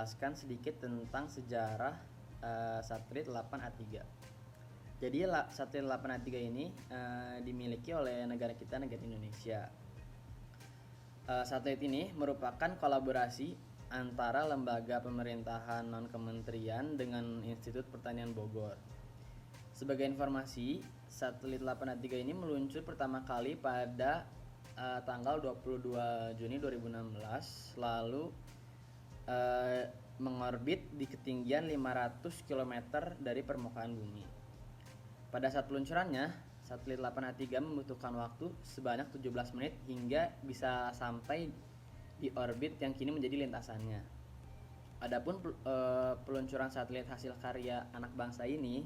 menjelaskan sedikit tentang sejarah satelit 8A3. Jadi satelit 8A3 ini dimiliki oleh negara kita, negara Indonesia. Satelit ini merupakan kolaborasi antara lembaga pemerintahan non-kementerian dengan Institut Pertanian Bogor. Sebagai informasi, satelit 8A3 ini meluncur pertama kali pada tanggal 22 Juni 2016, lalu mengorbit di ketinggian 500 km dari permukaan bumi. Pada saat peluncurannya, satelit 8A3 membutuhkan waktu sebanyak 17 menit hingga bisa sampai di orbit yang kini menjadi lintasannya. Adapun peluncuran satelit hasil karya anak bangsa ini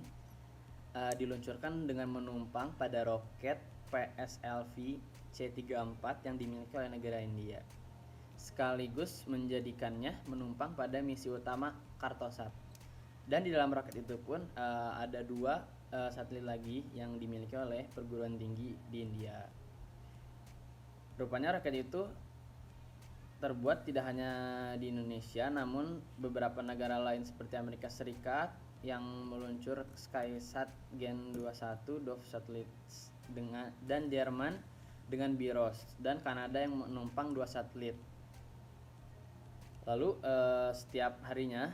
diluncurkan dengan menumpang pada roket PSLV C-34 yang dimiliki oleh negara India, sekaligus menjadikannya menumpang pada misi utama Kartosat. Dan di dalam roket itu pun ada dua satelit lagi yang dimiliki oleh perguruan tinggi di India. Rupanya roket itu terbuat tidak hanya di Indonesia, namun beberapa negara lain seperti Amerika Serikat yang meluncur SkySat Gen 21 Dove Satellites dan Jerman dengan Biros, dan Kanada yang menumpang 2 satelit. Lalu setiap harinya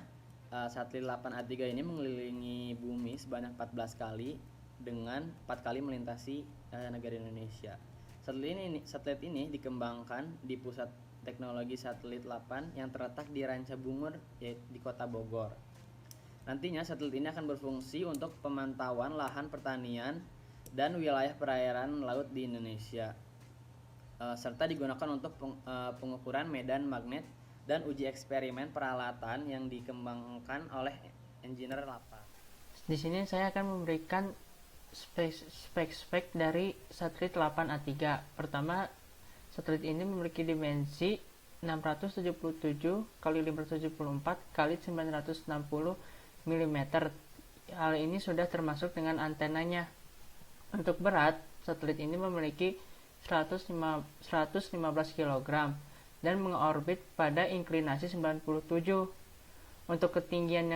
satelit 8A3 ini mengelilingi bumi sebanyak 14 kali dengan 4 kali melintasi negara Indonesia. Satelit ini dikembangkan di Pusat Teknologi Satelit 8 yang terletak di Ranca Bungur di Kota Bogor. Nantinya satelit ini akan berfungsi untuk pemantauan lahan pertanian dan wilayah perairan laut di Indonesia, serta digunakan untuk pengukuran medan magnet dan uji eksperimen peralatan yang dikembangkan oleh engineer 8. Di sini saya akan memberikan spek dari satelit 8A3. Pertama, satelit ini memiliki dimensi 677 x 574 x 960 mm. Hal ini sudah termasuk dengan antenanya. Untuk berat, satelit ini memiliki 115 kg dan mengorbit pada inklinasi 97. Untuk ketinggian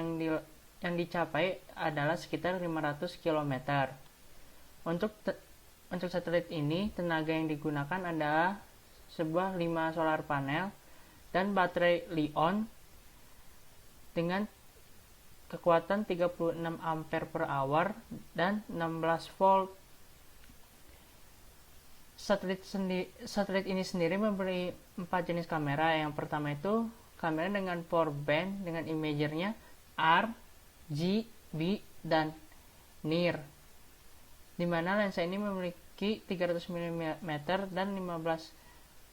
yang dicapai adalah sekitar 500 km. Untuk satelit ini, tenaga yang digunakan adalah sebuah 5 solar panel dan baterai Li-ion dengan kekuatan 36 ampere per hour dan 16 volt. Satelit ini sendiri memberi 4 jenis kamera. Yang pertama itu kamera dengan power band dengan imagernya R, G, B, dan NIR, di mana lensa ini memiliki 300 mm dan 15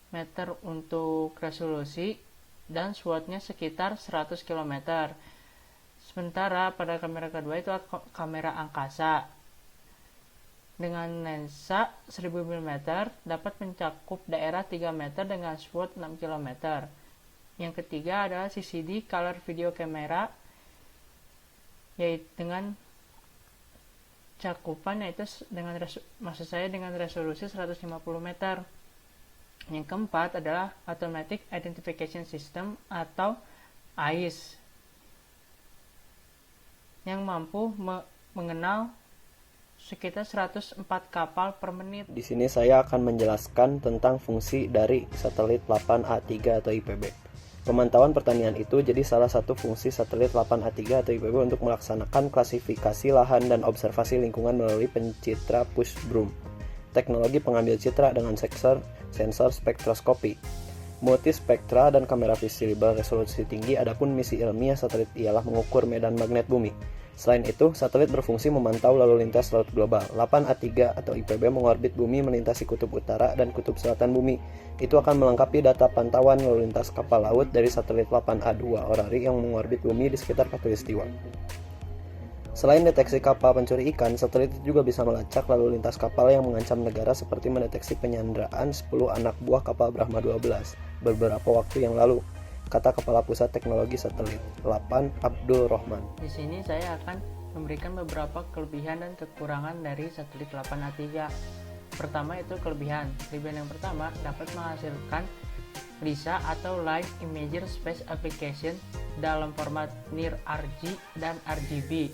meter untuk resolusi dan SWOT-nya sekitar 100 km. Sementara pada kamera kedua itu kamera angkasa dengan lensa 1000 mm dapat mencakup daerah 3 meter dengan SWOT 6 km. Yang ketiga adalah CCD Color Video Camera, yaitu dengan cakupan dengan resolusi 150 meter. Yang keempat adalah Automatic Identification System atau AIS, yang mampu mengenal sekitar 104 kapal per menit. Di sini saya akan menjelaskan tentang fungsi dari satelit 8A3 atau IPB. Pemantauan pertanian itu jadi salah satu fungsi satelit 8A3 atau IPB untuk melaksanakan klasifikasi lahan dan observasi lingkungan melalui pencitra push broom, teknologi pengambil citra dengan sensor spektroskopi, multispektra, dan kamera visible resolusi tinggi. Adapun misi ilmiah satelit ialah mengukur medan magnet bumi. Selain itu, satelit berfungsi memantau lalu lintas laut global. 8A3 atau IPB mengorbit bumi melintasi kutub utara dan kutub selatan bumi. Itu akan melengkapi data pantauan lalu lintas kapal laut dari satelit 8A2 Orari yang mengorbit bumi di sekitar Khatulistiwa. Selain deteksi kapal pencuri ikan, satelit juga bisa melacak lalu lintas kapal yang mengancam negara seperti mendeteksi penyanderaan 10 anak buah kapal Brahma 12 beberapa waktu yang lalu, kata Kepala Pusat Teknologi Satelit 8 Abdul Rahman. Di sini saya akan memberikan beberapa kelebihan dan kekurangan dari satelit 8A3. Pertama itu kelebihan. Kelebihan yang pertama dapat menghasilkan LISA atau Live Imager Space Application dalam format NIR RG dan RGB.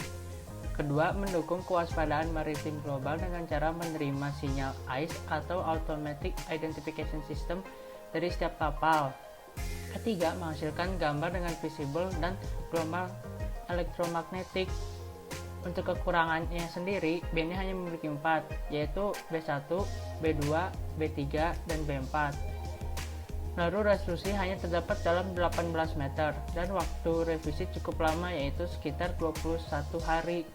Kedua, mendukung kewaspadaan maritim global dengan cara menerima sinyal AIS atau Automatic Identification System dari setiap kapal. Ketiga, menghasilkan gambar dengan visible dan gelombang elektromagnetik. Untuk kekurangannya sendiri, band hanya memiliki 4, yaitu B1, B2, B3, dan B4. Lalu resolusi hanya terdapat dalam 18 meter, dan waktu revisi cukup lama, yaitu sekitar 21 hari.